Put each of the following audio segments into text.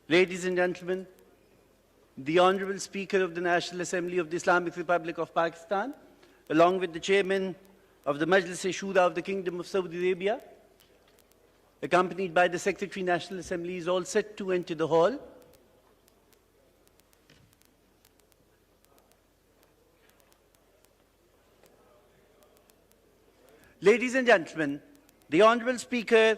Ladies and gentlemen, the Honorable Speaker of the National Assembly of the Islamic Republic of Pakistan, along with the Chairman of the Majlis-e-Shura of the Kingdom of Saudi Arabia, accompanied by the Secretary National Assembly, is all set to enter the hall. Ladies and gentlemen, the Honorable Speaker,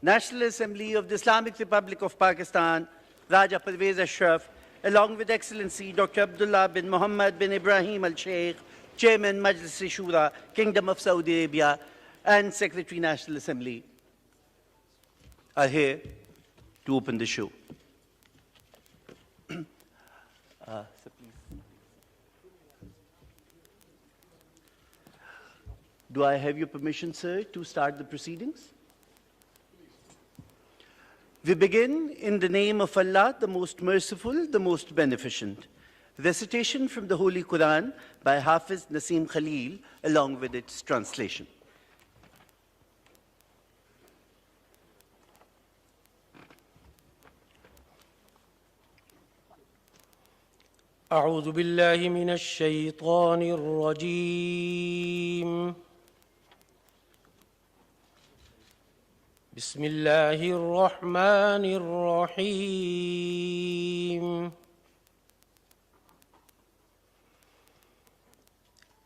National Assembly of the Islamic Republic of Pakistan, Raja Pervez Ashraf, along with Excellency Dr. Abdullah bin Muhammad bin Ibrahim Al-Sheikh, Chairman Majlis-e-Shura, Kingdom of Saudi Arabia, and Secretary National Assembly, are here to open the show. Do I have your permission, sir, to start the proceedings? We begin in the name of Allah, the most merciful, the most beneficent. Recitation from the Holy Quran by Hafiz Nasim Khalil, along with its translation. أعوذ بالله من الشيطان الرجيم بسم الله الرحمن الرحيم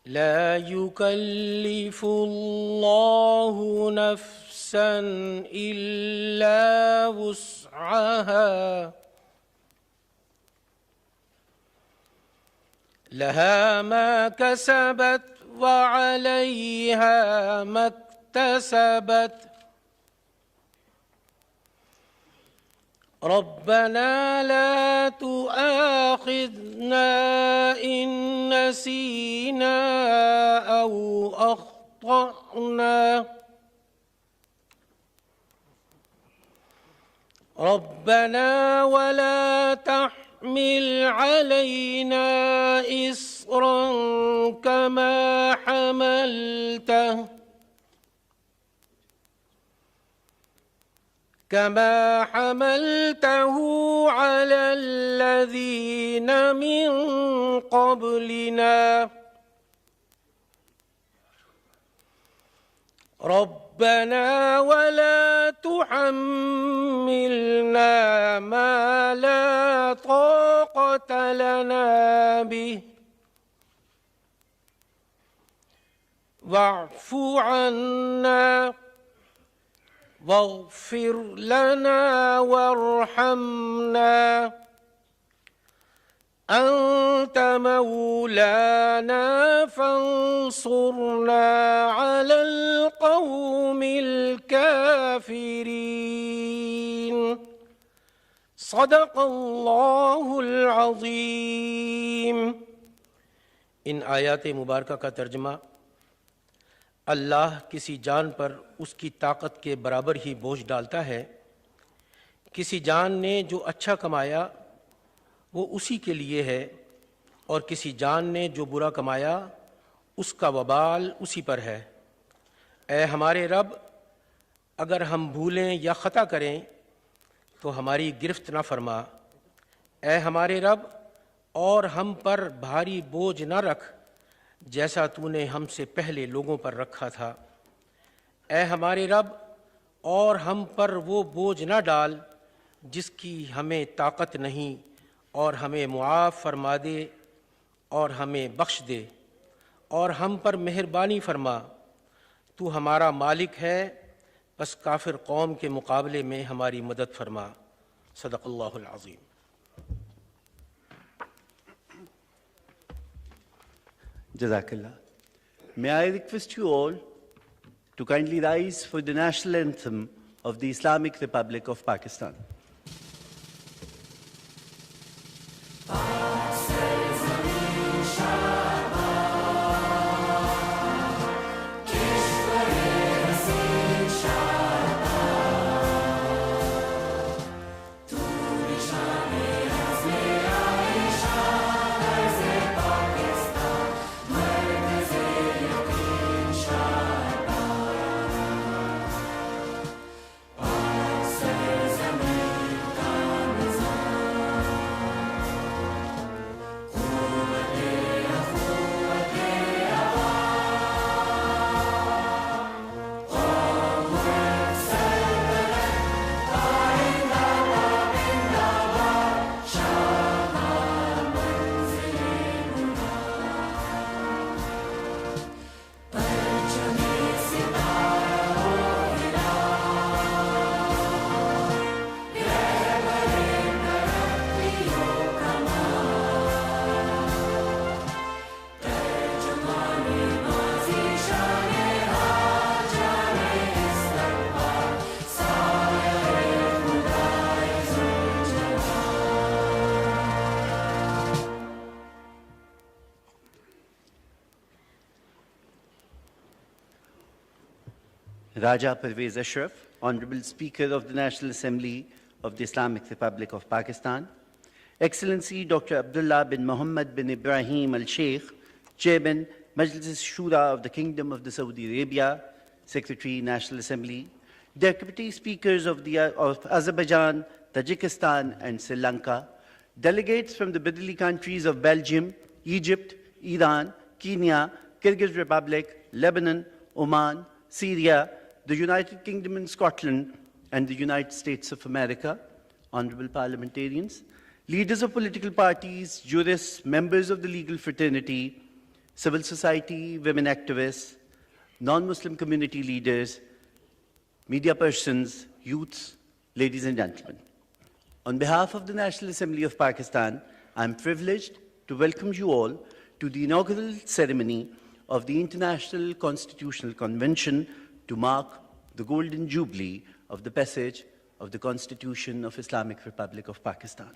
لا يكلف الله نفسا إلا وسعها لها ما كسبت وعليها ما اكتسبت ربنا لا تؤاخذنا إن نسينا أو أخطأنا ربنا ولا تحمل علينا إصرا كما حملته على الذين من قبلنا ربنا ولا تحملنا ما لا طاقة لنا به واعف عنا واغفر لنا وارحمنا أنت مولانا فانصرنا على القوم الكافرين صدق اللہ العظیم. ان آیات مبارکہ کا ترجمہ: اللہ کسی جان پر اس کی طاقت کے برابر ہی بوجھ ڈالتا ہے. کسی جان نے جو اچھا کمایا وہ اسی کے لیے ہے، اور کسی جان نے جو برا کمایا اس کا وبال اسی پر ہے. اے ہمارے رب، اگر ہم بھولیں یا خطا کریں تو ہماری گرفت نہ فرما. اے ہمارے رب، اور ہم پر بھاری بوجھ نہ رکھ جیسا تو نے ہم سے پہلے لوگوں پر رکھا تھا. اے ہمارے رب، اور ہم پر وہ بوجھ نہ ڈال جس کی ہمیں طاقت نہیں، اور ہمیں معاف فرما دے اور ہمیں بخش دے، اور ہم پر مہربانی فرما. تو ہمارا مالک ہے، بس کافر قوم کے مقابلے میں ہماری مدد فرما. صدق اللہ العظیم. Jazakallah. May I request you all to kindly rise for the national anthem of the Islamic Republic of Pakistan. زمین Raja Pervez Ashraf, Honorable Speaker of the National Assembly of the Islamic Republic of Pakistan, Excellency Dr. Abdullah bin Muhammad bin Ibrahim Al-Sheikh, Chairman, Majlis Shura of the Kingdom of the Saudi Arabia, Secretary, National Assembly, Deputy Speakers of Azerbaijan, Tajikistan, and Sri Lanka, delegates from the Middle countries of Belgium, Egypt, Iran, Kenya, Kyrgyz Republic, Lebanon, Oman, Syria, the United Kingdom and Scotland, and the United States of America, honorable parliamentarians, leaders of political parties, jurists, members of the legal fraternity, civil society, women activists, non-Muslim community leaders, media persons, youths, ladies and gentlemen. On behalf of the National Assembly of Pakistan, I am privileged to welcome you all to the inaugural ceremony of the International Constitutional Convention to mark the Golden Jubilee of the passage of the Constitution of Islamic Republic of Pakistan.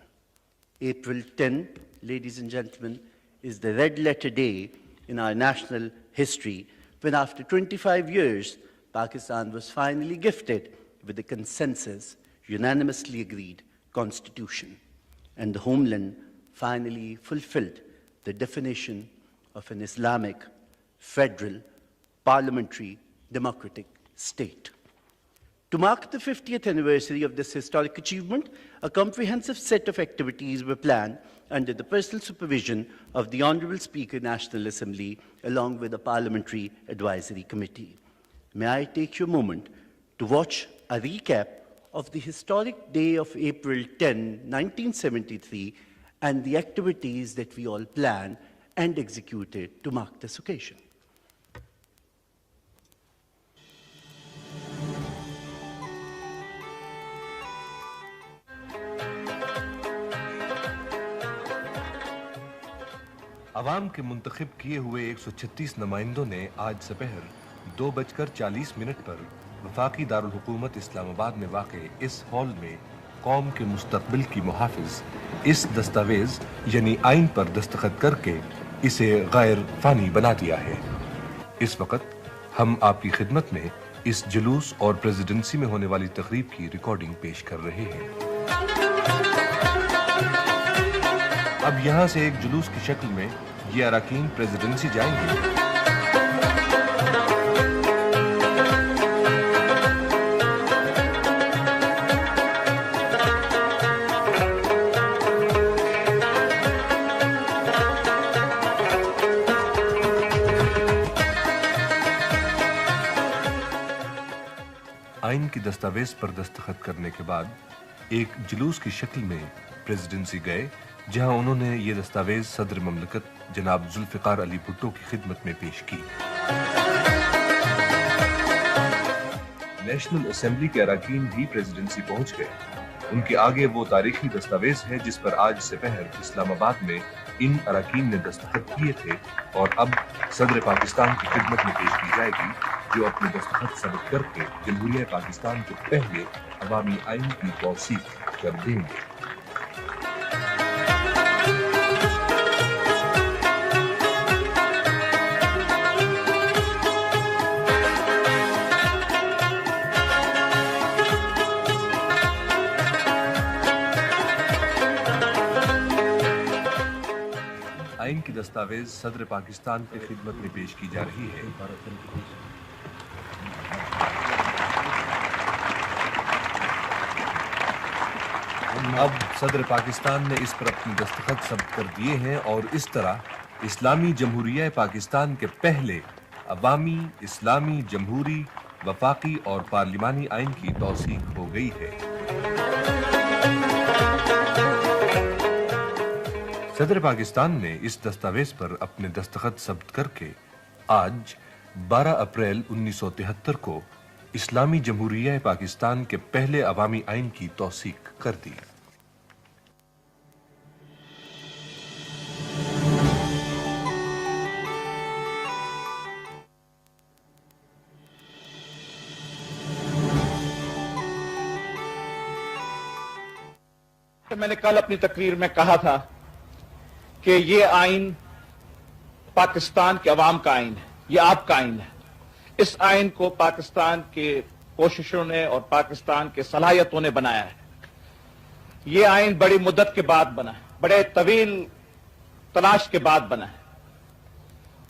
April 10, ladies and gentlemen, is the red-letter day in our national history when, after 25 years, Pakistan was finally gifted with a consensus, unanimously agreed constitution, and the homeland finally fulfilled the definition of an Islamic, federal, parliamentary, democratic state. To mark the 50th anniversary of this historic achievement, a comprehensive set of activities were planned under the personal supervision of the Honorable Speaker, National Assembly, along with the Parliamentary Advisory Committee. May I take you a moment to watch a recap of the historic day of April 10, 1973, and the activities that we all planned and executed to mark this occasion. عوام کے منتخب کیے ہوئے 136 نمائندوں نے آج سپہر 2:40 پر وفاقی دارالحکومت اسلام آباد میں واقع اس ہال میں قوم کے مستقبل کی محافظ اس دستاویز یعنی آئین پر دستخط کر کے اسے غیر فانی بنا دیا ہے۔ اس وقت ہم آپ کی خدمت میں اس جلوس اور پریزیڈنسی میں ہونے والی تقریب کی ریکارڈنگ پیش کر رہے ہیں۔ اب یہاں سے ایک جلوس کی شکل میں یہ اراکین پریزیڈنسی جائیں گے۔ آئین کی دستاویز پر دستخط کرنے کے بعد ایک جلوس کی شکل میں پریزیڈنسی گئے، جہاں انہوں نے یہ دستاویز صدر مملکت جناب ذوالفقار علی بھٹو کی خدمت میں پیش کی۔ نیشنل اسمبلی کے اراکین بھی پریزیڈنسی پہنچ گئے۔ ان کے آگے وہ تاریخی دستاویز ہے جس پر آج سپہر اسلام آباد میں ان اراکین نے دستخط کیے تھے اور اب صدر پاکستان کی خدمت میں پیش کی جائے گی، جو اپنے دستخط ثبت کر کے جمہوریہ پاکستان کے پہلے عوامی آئین کی توثیق کر دیں گے۔ آئین کی دستاویز صدر پاکستان کی خدمت میں پیش کی جا رہی ہے۔ اب صدر پاکستان نے اس پر اپنے دستخط ثبت کر دیے ہیں اور اس طرح اسلامی جمہوریہ پاکستان کے پہلے عوامی، اسلامی، جمہوری، وفاقی اور پارلیمانی آئین کی توثیق ہو گئی ہے۔ صدر پاکستان نے اس دستاویز پر اپنے دستخط ثبت کر کے آج 12 اپریل 1973 کو اسلامی جمہوریہ پاکستان کے پہلے عوامی آئین کی توثیق کر دی۔ میں نے کل اپنی تقریر میں کہا تھا کہ یہ آئین پاکستان کے عوام کا آئین ہے، یہ آپ کا آئین ہے۔ इस आइन को पाकिस्तान के कोशिशों ने और पाकिस्तान के सलाहियतों ने बनाया है। ये आइन बड़ी मुद्दत के बाद बना है, बड़े तवील तलाश के बाद बना है,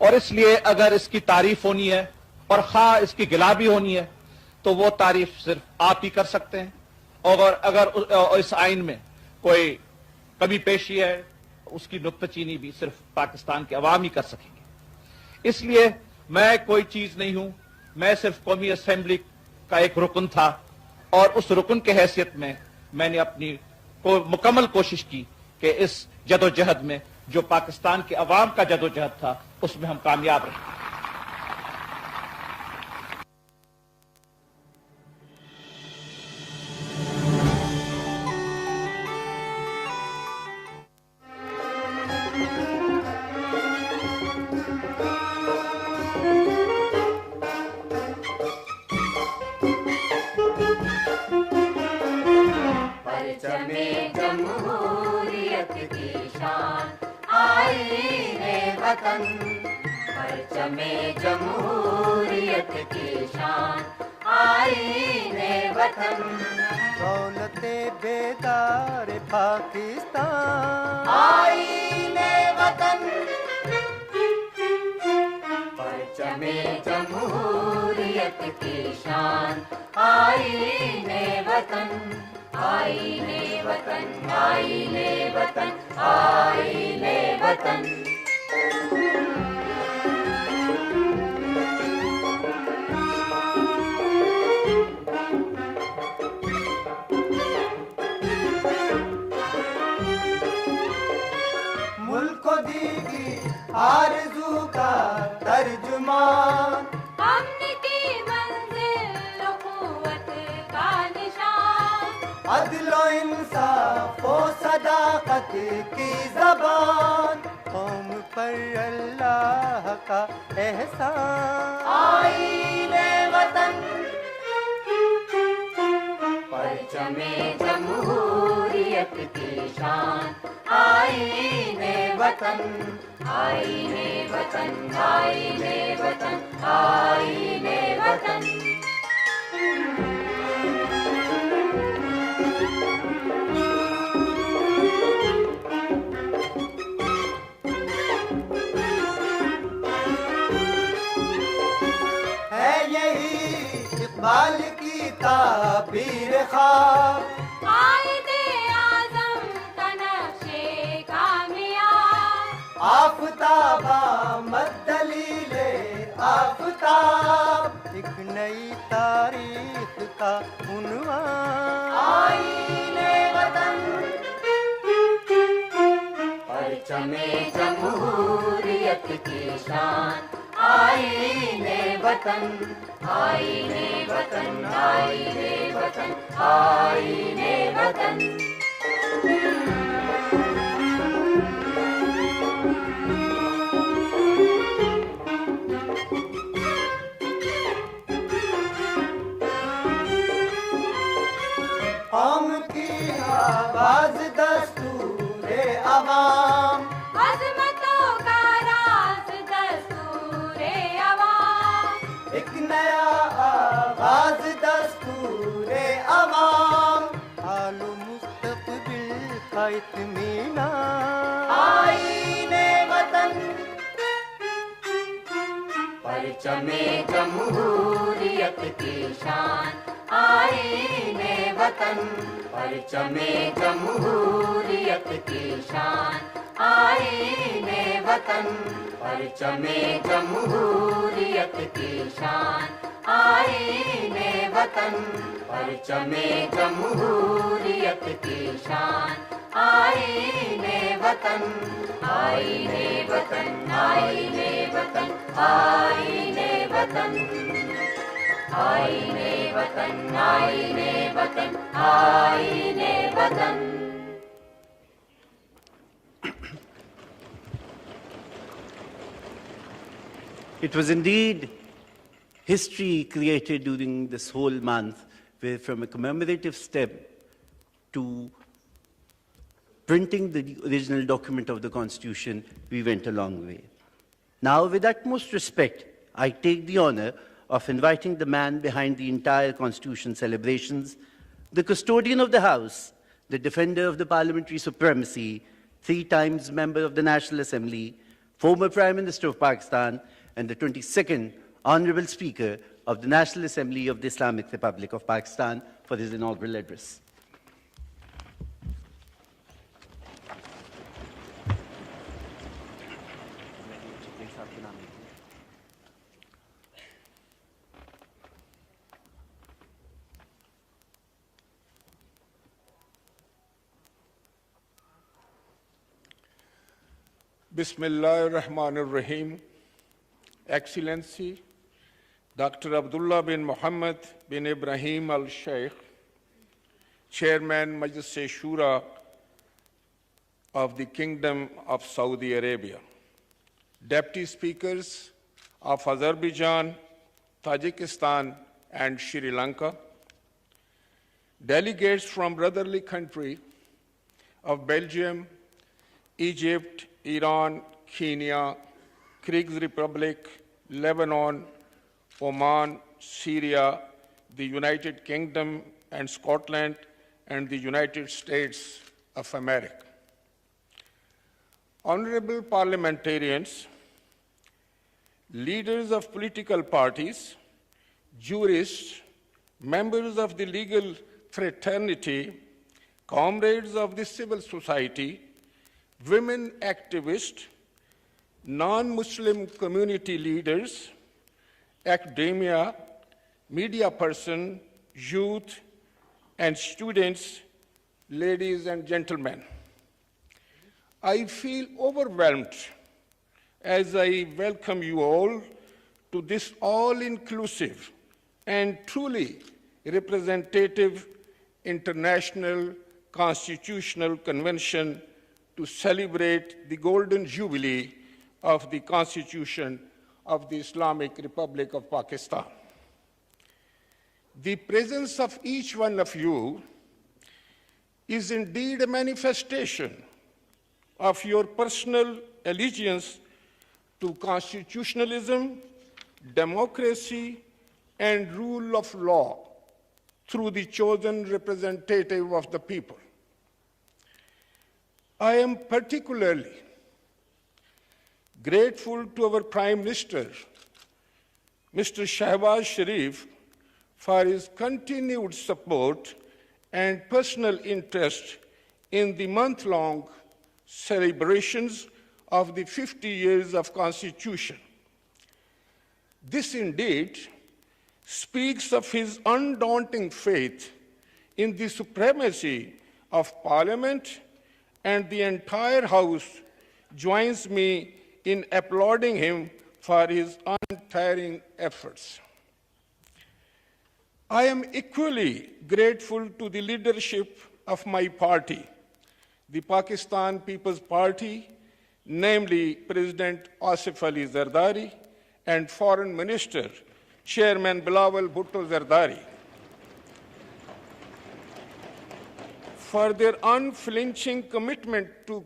और इसलिए अगर इसकी तारीफ होनी है और खा इसकी गिला भी होनी है तो वो तारीफ सिर्फ आप ही कर सकते हैं, और अगर इस आइन में कोई कमी पेशी है उसकी नुक्ताचीनी भी सिर्फ पाकिस्तान के अवाम ही कर सकेंगे। इसलिए मैं कोई चीज नहीं हूं, मैं सिर्फ कौमी असेंबली का एक रुकन था, और उस रुकन के हैसियत में मैंने अपनी मुकम्मल कोशिश की कि इस जदोजहद में जो पाकिस्तान के अवाम का जदोजहद था उसमें हम कामयाब रहे। परचमे जमहूरियत की शान आईने वतन, परचमे जमहूरियत की शान आईने वतन, दौलते बेदार पाकिस्तान आईने वतन, परचमे जमहूरियत की शान आईने वतन, आईने वतन, आईने वतन, आईने वतन। मुल्क को दीगी आरज़ू का तर्जुमान, अमन की मंजिल क़ुव्वत का निशान, अदलो इंसाफ ओ सदाकत की ज़बान, कौम पर अल्लाह का एहसान आईने वतन, परचमे जमहूरियत की शान आईने वतन, आईने वतन, आईने वतन, आईने वतन। है यही इकबाल की ताबीर ख्वाब, कायदे आज़म का नक्शे कामयाब, आफ़ताब आमद दलीले आफ़ताब, एक नई तारीख का उन्वान आईने वतन, परचमे जमहूरियत की शान आईने वतन, आईने वतन, आईने वतन, आईने वतन। कौम की आवाज दस्तूरे अवाम, अज़मतों का राज दस्तूरे अवाम, एक नया आगाज दस्तूरे अवाम, हाल मुस्तक़बिल का इत्मीनान आईने वतन, परचमे जमहूरियत की शान आईने वतन, परचमे जमहूरियत की शान आईने वतन, परचमे जमहूरियत की शान आईने वतन, परचमे जमहूरियत की शान आईने वतन, आईने वतन, आईने वतन, आईने वतन, आईने वतन, आईने वतन, आईने वतन। It was indeed history created during this whole month, where from a commemorative step to printing the original document of the Constitution, we went a long way. Now, with utmost respect, I take the honor of inviting the man behind the entire Constitution celebrations, the custodian of the House, the defender of the parliamentary supremacy, 3 times member of the National Assembly, former Prime Minister of Pakistan, and the 22nd Honorable Speaker of the National Assembly of the Islamic Republic of Pakistan for his inaugural address. Bismillahir-Rahmanir-Rahim. Excellency, Dr. Abdullah bin Muhammad bin Ibrahim al-Sheikh, Chairman Majlis-e-Shura of the Kingdom of Saudi Arabia, Deputy Speakers of Azerbaijan, Tajikistan, and Sri Lanka, delegates from brotherly country of Belgium, Egypt, Iran, Kenya, Kyrgyz Republic, Lebanon, Oman, Syria, the United Kingdom and Scotland, and the United States of America. Honorable parliamentarians, leaders of political parties, jurists, members of the legal fraternity, comrades of the civil society, women activists, non-Muslim community leaders, academia, media persons, youth, and students, ladies and gentlemen. I feel overwhelmed as I welcome you all to this all-inclusive and truly representative International Constitutional Convention to celebrate the Golden Jubilee of the Constitution of the Islamic Republic of Pakistan. The presence of each one of you is indeed a manifestation of your personal allegiance to constitutionalism, democracy, and rule of law through the chosen representative of the people. I am particularly grateful to our Prime Minister, Mr. Shehbaz Sharif, for his continued support and personal interest in the month-long celebrations of the 50 years of Constitution. This indeed speaks of his undaunting faith in the supremacy of Parliament, and the entire House joins me in applauding him for his untiring efforts. I am equally grateful to the leadership of my party, the Pakistan People's Party, namely President Asif Ali Zardari and Foreign Minister, Chairman Bilawal Bhutto Zardari, for their unflinching commitment to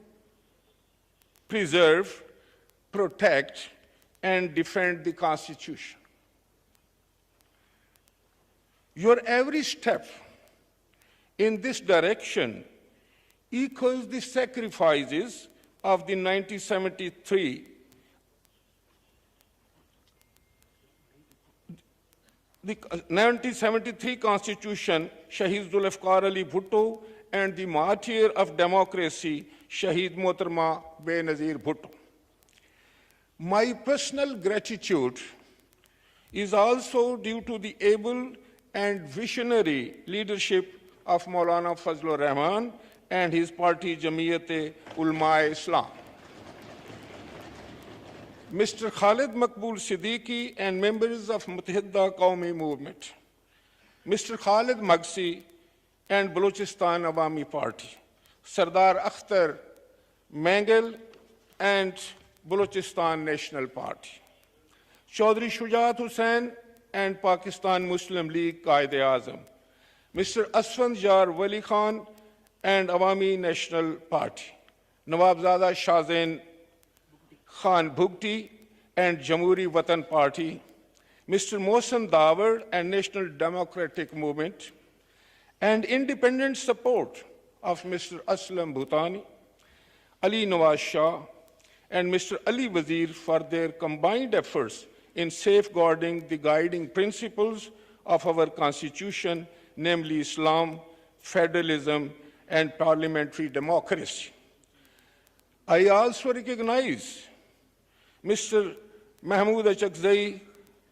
preserve, protect, and defend the Constitution. Your every step in this direction echoes the sacrifices of the 1973 Constitution, Shahid Zulfikar Ali Bhutto, and the martyr of democracy, Shahid Mohtarma Benazir Bhutto. My personal gratitude is also due to the able and visionary leadership of Maulana Fazlur Rahman and his party Jamiyat-e-Ulama Islam. Mr. Khalid Maqbool Siddiqui and members of Muttahida Qawmi Movement, Mr. Khalid Magsi and Balochistan Awami Party, Sardar Akhtar Mangal and Balochistan National Party, Chaudhry Shujaat Hussain and Pakistan Muslim League Qaid-e-Azam, Mr. Asfand Jar Wali Khan and Awami National Party, Nawabzada Shahzain Khan Bhugti and Jamhuri Watan Party, Mr. Mohsen Dawar and National Democratic Movement, and independent support of Mr. Aslam Bhutani, Ali Nawaz Shah, and Mr. Ali Wazir for their combined efforts in safeguarding the guiding principles of our Constitution, namely Islam, federalism, and parliamentary democracy. I also recognize Mr. Mahmood Achakzai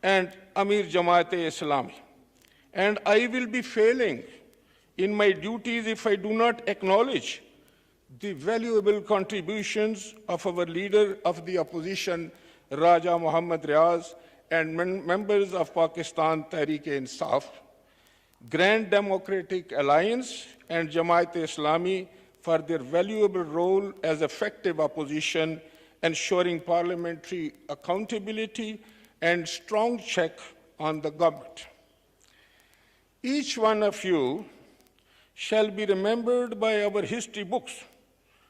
and Amir Jamaat-e-Islami, and I will be failing in my duties if I do not acknowledge the valuable contributions of our leader of the opposition, Raja Muhammad Riaz, and members of Pakistan Tehreek-e-Insaf, Grand Democratic Alliance, and Jamaat-e-Islami for their valuable role as effective opposition, ensuring parliamentary accountability and strong check on the government. Each one of you shall be remembered by our history books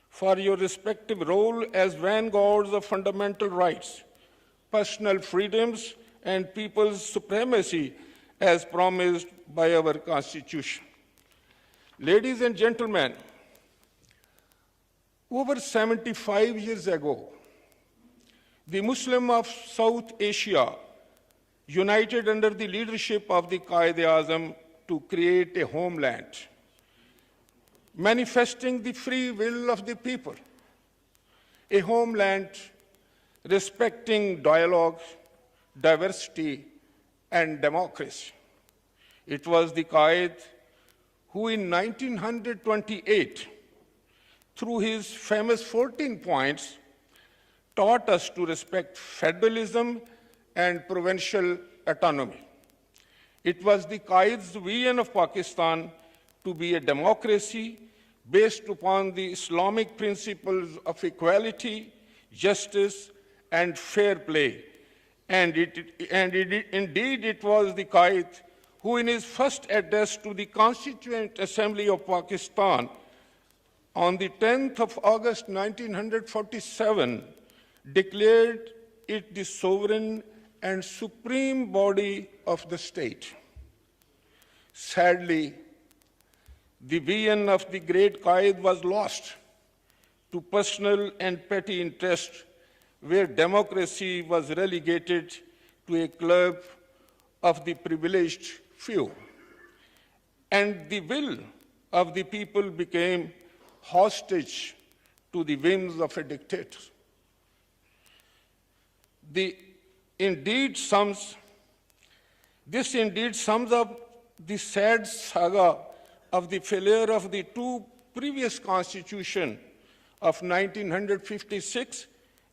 for your respective role as vanguards of fundamental rights, personal freedoms, and people's supremacy as promised by our Constitution. Ladies and gentlemen, over 75 years ago, the Muslims of South Asia united under the leadership of the Qaid-e-Azam to create a homeland, manifesting the free will of the people, a homeland respecting dialogue, diversity, and democracy. It was the Qaid who in 1928, through his famous 14 points, taught us to respect federalism and provincial autonomy. It was the Qaid's vision of Pakistan to be a democracy based upon the Islamic principles of equality, justice, and fair play. And indeed, it was the Qaid who, in his first address to the Constituent Assembly of Pakistan on the 10th of August 1947, declared it the sovereign and supreme body of the state. Sadly, the vision of the great Qaid was lost to personal and petty interest, where democracy was relegated to a club of the privileged few, and the will of the people became hostage to the whims of a dictator. This indeed sums up the sad saga of the failure of the two previous constitutions of 1956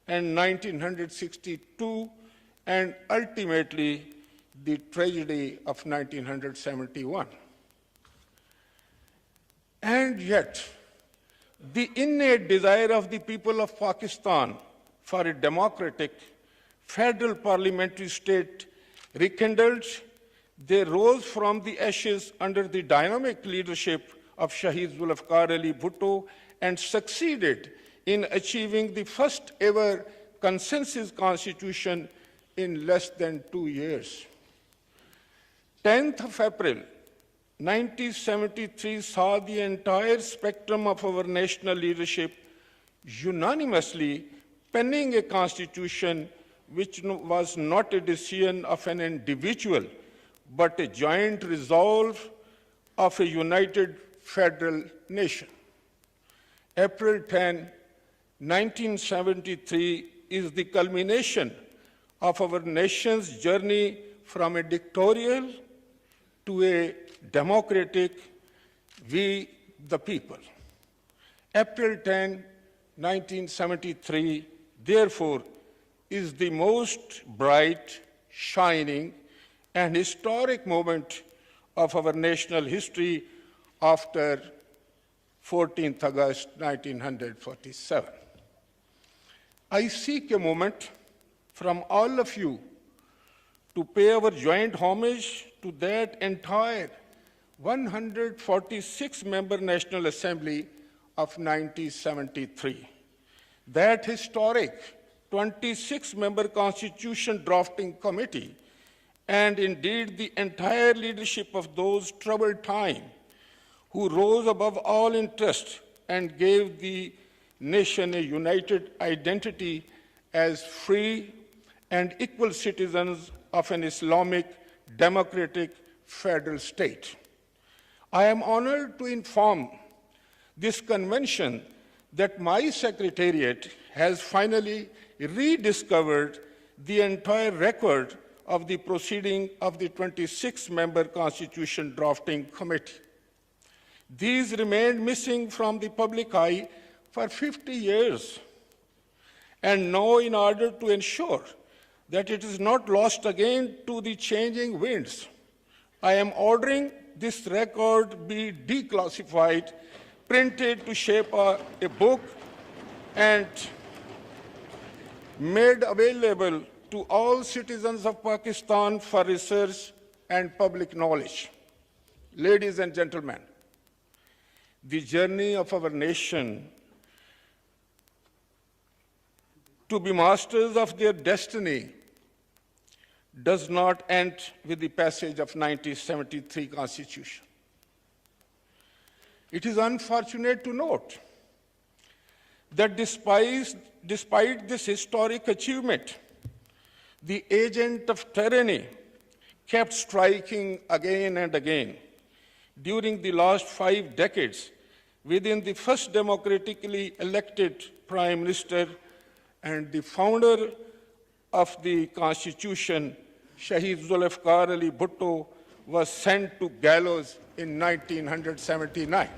and 1962, and ultimately the tragedy of 1971. And yet, the innate desire of the people of Pakistan for a democratic federal parliamentary state rekindled. They rose from the ashes under the dynamic leadership of Shahid Zulfikar Ali Bhutto and succeeded in achieving the first ever consensus constitution in less than 2 years. 10th of April, 1973 saw the entire spectrum of our national leadership unanimously penning a constitution which was not a decision of an individual, but a joint resolve of a united federal nation. April 10, 1973 is the culmination of our nation's journey from a dictatorial to a democratic we the people. April 10, 1973, therefore, is the most bright, shining, and historic moment of our national history after 14th August 1947. I seek a moment from all of you to pay our joint homage to that entire 146-member National Assembly of 1973, that historic 26-member Constitution Drafting Committee, and indeed the entire leadership of those troubled times, who rose above all interest and gave the nation a united identity as free and equal citizens of an Islamic, democratic, federal state. I am honored to inform this convention that my secretariat has finally rediscovered the entire record of the proceeding of the 26-member Constitution Drafting Committee. These remained missing from the public eye for 50 years. And now, in order to ensure that it is not lost again to the changing winds, I am ordering this record be declassified, printed to shape a book, and made available to all citizens of Pakistan for research and public knowledge. Ladies and gentlemen, the journey of our nation to be masters of their destiny does not end with the passage of 1973 Constitution. It is unfortunate to note that despite this historic achievement, the agent of tyranny kept striking again and again. During the last 5 decades, within the first democratically elected Prime Minister and the founder of the Constitution, Shahid Zulfikar Ali Bhutto, was sent to gallows in 1979.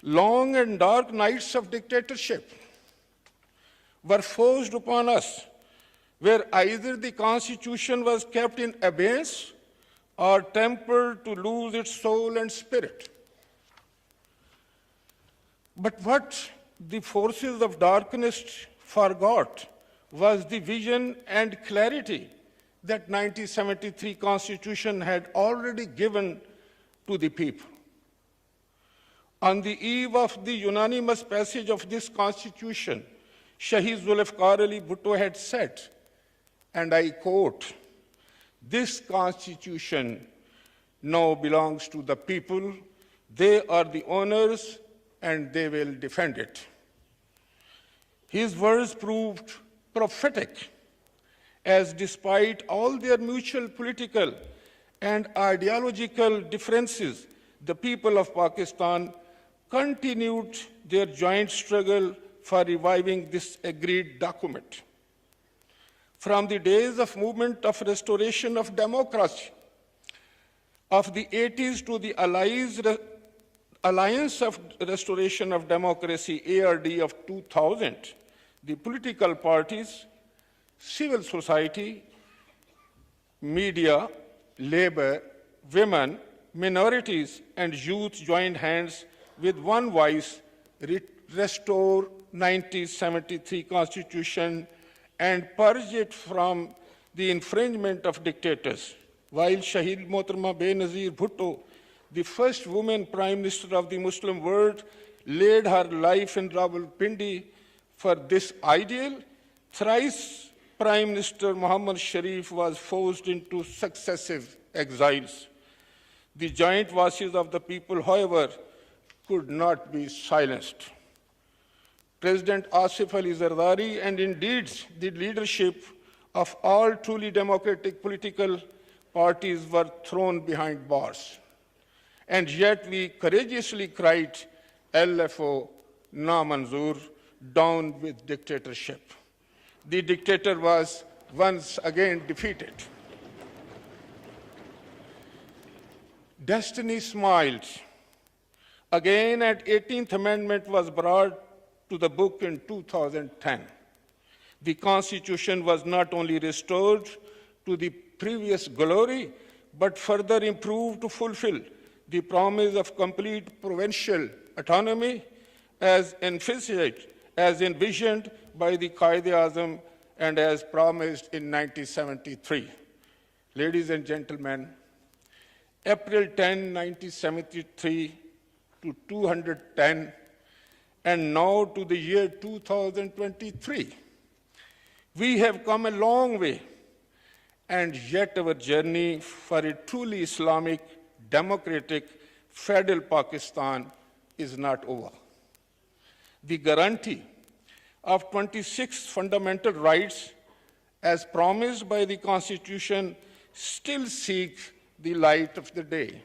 Long and dark nights of dictatorship were forced upon us, where either the Constitution was kept in abeyance or tempered to lose its soul and spirit. But what the forces of darkness forgot was the vision and clarity that 1973 Constitution had already given to the people. On the eve of the unanimous passage of this Constitution, Shahid Zulfikar Ali Bhutto had said, and I quote, "This Constitution now belongs to the people. They are the owners and they will defend it." His words proved prophetic, as despite all their mutual political and ideological differences, the people of Pakistan continued their joint struggle for reviving this agreed document. From the days of movement of restoration of democracy of the 80s to the Alliance of Restoration of Democracy, ARD, of 2000, the political parties, civil society, media, labor, women, minorities, and youth joined hands with one voice, restore 1973 Constitution and purge it from the infringement of dictators. While Shahid Mohtarama Benazir Bhutto, the first woman Prime Minister of the Muslim world, laid her life in Rawalpindi for this ideal, thrice Prime Minister Muhammad Sharif was forced into successive exiles. The joint voices of the people, however, could not be silenced. President Asif Ali Zardari and indeed the leadership of all truly democratic political parties were thrown behind bars. And yet we courageously cried, LFO, Na Manzoor, down with dictatorship. The dictator was once again defeated. Destiny smiled. Again, an 18th Amendment was brought to the book in 2010. The Constitution was not only restored to the previous glory, but further improved to fulfill the promise of complete provincial autonomy as envisioned by the Qaid-e-Azam and as promised in 1973. Ladies and gentlemen, April 10, 1973 to 210, and now to the year 2023, We have come a long way, and yet our journey for a truly Islamic, democratic, federal Pakistan is not over. The guarantee of 26 fundamental rights, as promised by the Constitution, still seeks the light of the day.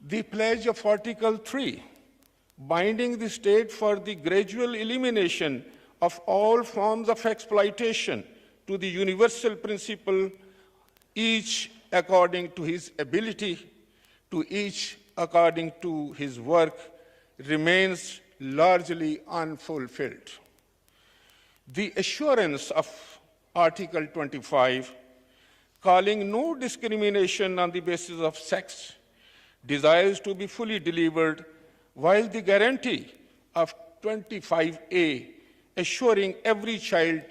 The pledge of Article 3, binding the state for the gradual elimination of all forms of exploitation to the universal principle, each according to his ability, to each according to his work, remains largely unfulfilled. The assurance of Article 25, calling no discrimination on the basis of sex, desires to be fully delivered, while the guarantee of 25A, assuring every child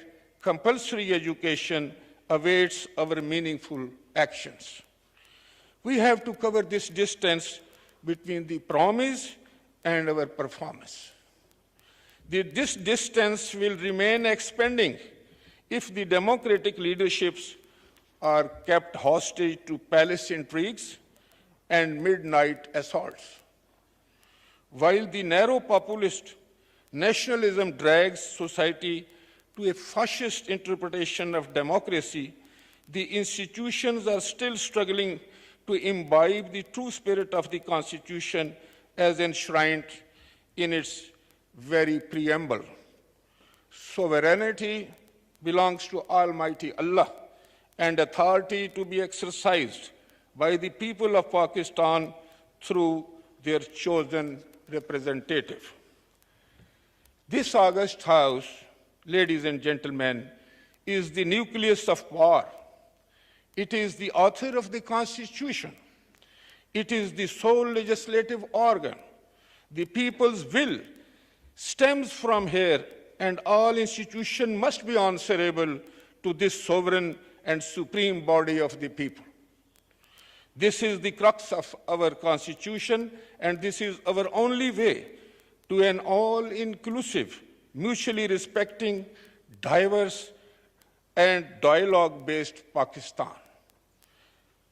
compulsory education, awaits our meaningful actions. We have to cover this distance between the promise and our performance. This distance will remain expanding if the democratic leaderships are kept hostage to palace intrigues and midnight assaults. While the narrow populist nationalism drags society to a fascist interpretation of democracy, the institutions are still struggling to imbibe the true spirit of the Constitution as enshrined in its very preamble. Sovereignty belongs to Almighty Allah, and authority to be exercised by the people of Pakistan through their chosen representative. This august House, ladies and gentlemen, is the nucleus of power. It is the author of the Constitution. It is the sole legislative organ. The people's will stems from here, and all institutions must be answerable to this sovereign and supreme body of the people. This is the crux of our Constitution, and this is our only way to an all-inclusive, mutually respecting, diverse, and dialogue-based Pakistan.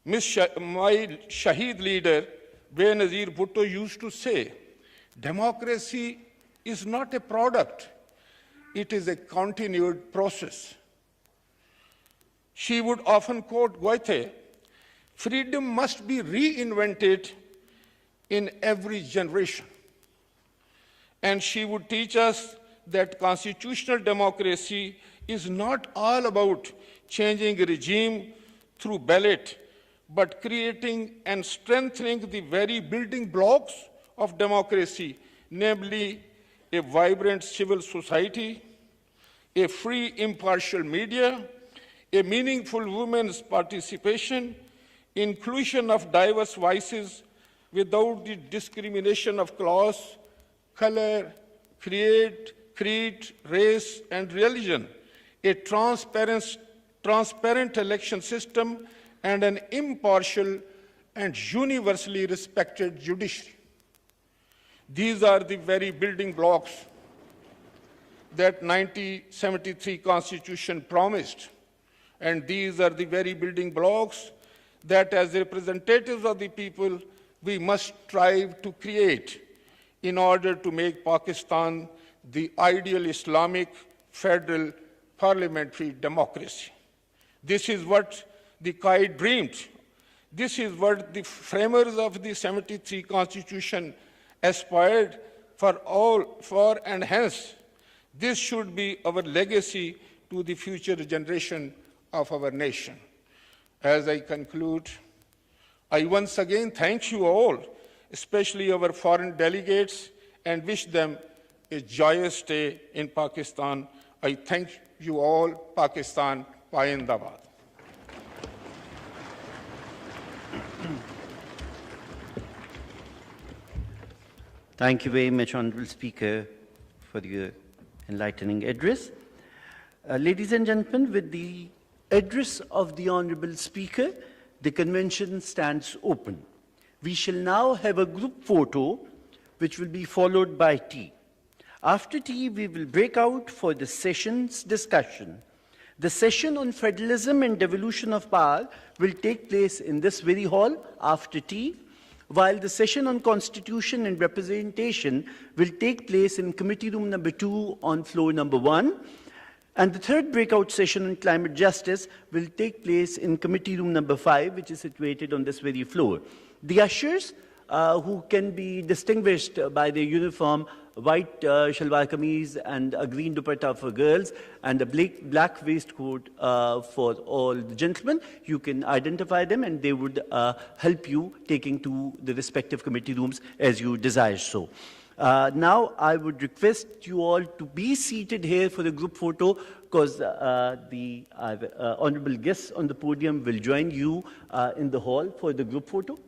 My Shaheed leader, Benazir Bhutto, used to say, democracy is not a product, it is a continued process. She would often quote Goethe, freedom must be reinvented in every generation. And she would teach us that constitutional democracy is not all about changing a regime through ballot, but creating and strengthening the very building blocks of democracy, namely a vibrant civil society, a free impartial media, a meaningful women's participation, inclusion of diverse voices without the discrimination of class, color, creed, race, and religion, a transparent election system, and an impartial and universally respected judiciary. These are the very building blocks that 1973 Constitution promised, and these are the very building blocks that as representatives of the people, we must strive to create in order to make Pakistan the ideal Islamic federal parliamentary democracy. This is what the Qaid dreamed. This is what the framers of the 73 Constitution aspired for, and hence, this should be our legacy to the future generation of our nation. As I conclude, I once again thank you all, especially our foreign delegates, and wish them a joyous stay in Pakistan. I thank you all. Pakistan, Payindabad. Thank you very much, Honorable Speaker, for your enlightening address. Ladies and gentlemen, with the address of the Honorable Speaker, the convention stands open. We shall now have a group photo, which will be followed by tea. After tea, we will break out for the session's discussion. The session on federalism and devolution of power will take place in this very hall after tea, while the session on constitution and representation will take place in committee room number 2 on floor number 1. And the third breakout session on climate justice will take place in committee room number 5, which is situated on this very floor. The ushers, who can be distinguished by their uniform, white shalwar kameez and a green dupatta for girls and a black waistcoat for all the gentlemen. You can identify them and they would help you taking to the respective committee rooms as you desire so. Now I would request you all to be seated here for the group photo because the honorable guests on the podium will join you in the hall for the group photo.